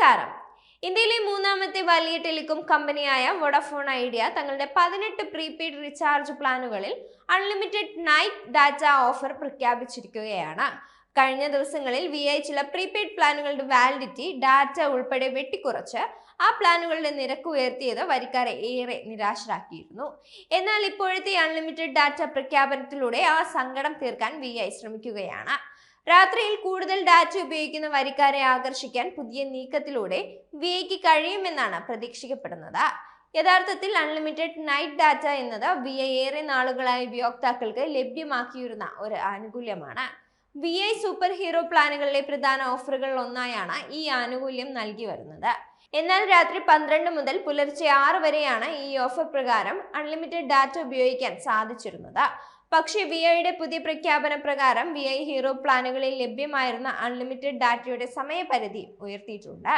നമസ്കാരം. ഇന്ത്യയിലെ മൂന്നാമത്തെ വലിയ ടെലികോം കമ്പനിയായ വോഡഫോൺ ഐഡിയ തങ്ങളുടെ 18 പ്രീപെയ്ഡ് റീചാർജ് പ്ലാനുകളിൽ അൺലിമിറ്റഡ് നൈറ്റ് ഡാറ്റ ഓഫർ പ്രഖ്യാപിച്ചിരിക്കുകയാണ്. കഴിഞ്ഞ ദിവസങ്ങളിൽ VI ചില പ്രീപെയ്ഡ് പ്ലാനുകളുടെ വാലിഡിറ്റി ഡാറ്റ ഉൾപ്പെടെ വെട്ടിക്കുറച്ച് ആ പ്ലാനുകളുടെ നിരക്ക് ഉയർത്തിയത് വരിക്കാരെ ഏറെ നിരാശരാക്കിയിരുന്നു. എന്നാൽ ഇപ്പോഴത്തെ അൺലിമിറ്റഡ് ഡാറ്റ പ്രഖ്യാപനത്തിലൂടെ ആ സങ്കടം തീർക്കാൻ VI ശ്രമിക്കുകയാണ്. രാത്രിയിൽ കൂടുതൽ ഡാറ്റ ഉപയോഗിക്കുന്ന വരിക്കാരെ ആകർഷിക്കാൻ പുതിയ നീക്കത്തിലൂടെ VIക്ക് കഴിയുമെന്നാണ് പ്രതീക്ഷിക്കപ്പെടുന്നത്. യഥാർത്ഥത്തിൽ അൺലിമിറ്റഡ് നൈറ്റ് ഡാറ്റ എന്നത് VI ഏറെ നാളുകളായി ഉപയോക്താക്കൾക്ക് ലഭ്യമാക്കിയിരുന്ന ഒരു ആനുകൂല്യമാണ്. VI സൂപ്പർ ഹീറോ പ്ലാനുകളിലെ പ്രധാന ഓഫറുകളിൽ ഒന്നായാണ് ഈ ആനുകൂല്യം നൽകി വരുന്നത്. എന്നാൽ രാത്രി 12 മുതൽ പുലർച്ചെ 6 വരെയാണ് ഈ ഓഫർ പ്രകാരം അൺലിമിറ്റഡ് ഡാറ്റ ഉപയോഗിക്കാൻ സാധിച്ചിരുന്നത്. പക്ഷേ VIയുടെ പുതിയ പ്രഖ്യാപന പ്രകാരം VI ഹീറോ പ്ലാനുകളിൽ ലഭ്യമായിരുന്ന അൺലിമിറ്റഡ് ഡാറ്റയുടെ സമയപരിധി ഉയർത്തിയിട്ടുണ്ട്.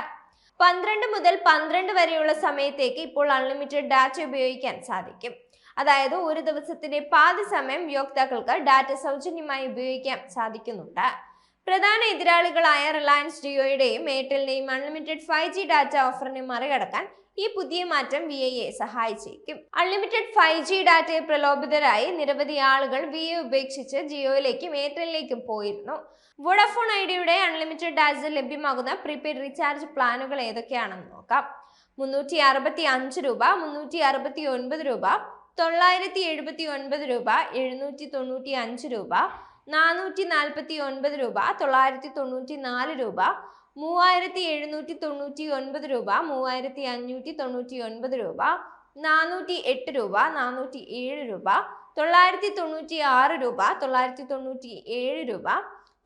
12 മുതൽ 12 വരെയുള്ള സമയത്തേക്ക് ഇപ്പോൾ അൺലിമിറ്റഡ് ഡാറ്റ ഉപയോഗിക്കാൻ സാധിക്കും. അതായത് ഒരു ദിവസത്തിന്റെ പാതി സമയം ഉപയോക്താക്കൾക്ക് ഡാറ്റ സൗജന്യമായി ഉപയോഗിക്കാൻ സാധിക്കുന്നുണ്ട്. പ്രധാന എതിരാളികളായ റിലയൻസ് ജിയോയുടെയും എയർടെലിന്റെയും അൺലിമിറ്റഡ് 5G ഡാറ്റ ഓഫറിനെ മറികടക്കാൻ ഈ പുതിയ മാറ്റം VIയെ സഹായിച്ചേക്കും. അൺലിമിറ്റഡ് 5G ഡാറ്റയെ പ്രലോഭിതരായി നിരവധി ആളുകൾ VI ഉപേക്ഷിച്ച് ജിയോയിലേക്കും എയർടെലിലേക്കും പോയിരുന്നു. വോഡഫോൺ ഐഡിയയുടെ അൺലിമിറ്റഡ് ഡാറ്റ ലഭ്യമാകുന്ന പ്രീപെയ്ഡ് റീചാർജ് പ്ലാനുകൾ ഏതൊക്കെയാണെന്ന് നോക്കാം. 365 രൂപ, 369 രൂപ, 979 രൂപ, 795 രൂപ, 449 രൂപ, 994 രൂപ, 3799 രൂപ, 3599 രൂപ, 408 രൂപ, 407 രൂപ, 996 രൂപ,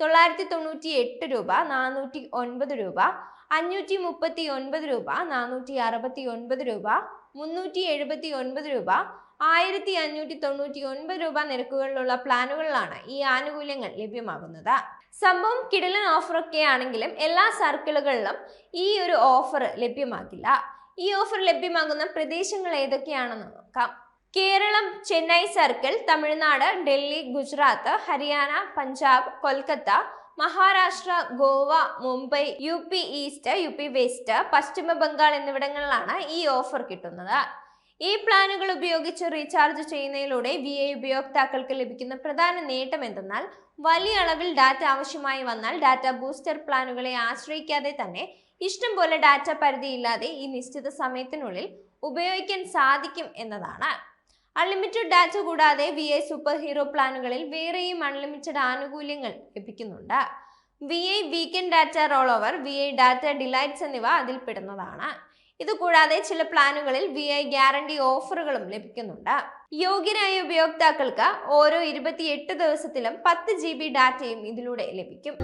997 രൂപ, 998 രൂപ, 409 രൂപ, 539 രൂപ, 469 രൂപ, 379 രൂപ, 1599 രൂപ നിരക്കുകളിലുള്ള പ്ലാനുകളിലാണ് ഈ ആനുകൂല്യങ്ങൾ ലഭ്യമാകുന്നത്. സംഭവം കിടിലൻ ഓഫറൊക്കെ ആണെങ്കിലും എല്ലാ സർക്കിളുകളിലും ഈ ഒരു ഓഫർ ലഭ്യമാകില്ല. ഈ ഓഫർ ലഭ്യമാകുന്ന പ്രദേശങ്ങൾ ഏതൊക്കെയാണെന്ന് നോക്കാം. Kerala Chennai circle, Tamil Nadu, Delhi, Gujarat, Haryana, Punjab, Kolkata, Maharashtra, Goa, Mumbai, UP east, UP west, Paschim Bengal എന്നിവിടങ്ങളിലാണ് ഈ ഓഫർ കിട്ടുന്നത്. ഈ പ്ലാനുകൾ ഉപയോഗിച്ച് റീചാർജ് ചെയ്യുന്നതിലൂടെ VI ഉപയോക്താക്കൾക്ക് ലഭിക്കുന്ന പ്രധാന നേട്ടം എന്തെന്നാൽ വലിയ അളവിൽ ഡാറ്റ ആവശ്യമായി വന്നാൽ ഡാറ്റ ബൂസ്റ്റർ പ്ലാനുകളെ ആശ്രയിക്കാതെ തന്നെ ഇഷ്ടം പോലെ ഡാറ്റ പരിധിയില്ലാതെ ഈ നിശ്ചിത സമയത്തിനുള്ളിൽ ഉപയോഗിക്കാൻ സാധിക്കും എന്നതാണ്. അൺലിമിറ്റഡ് ഡാറ്റ കൂടാതെ VI സൂപ്പർ ഹീറോ പ്ലാനുകളിൽ വേറെയും അൺലിമിറ്റഡ് ആനുകൂല്യങ്ങൾ ലഭിക്കുന്നുണ്ട്. VI weekend data roll over, VI data delights എന്നിവ അതിൽ പെടുന്നതാണ്. ഇതുകൂടാതെ ചില പ്ലാനുകളിൽ VI ഗ്യാരണ്ടി ഓഫറുകളും ലഭിക്കുന്നുണ്ട്. യോഗ്യരായ ഉപയോക്താക്കൾക്ക് ഓരോ 28 ദിവസത്തിലും 10 GB ഡാറ്റയും ഇതിലൂടെ ലഭിക്കും.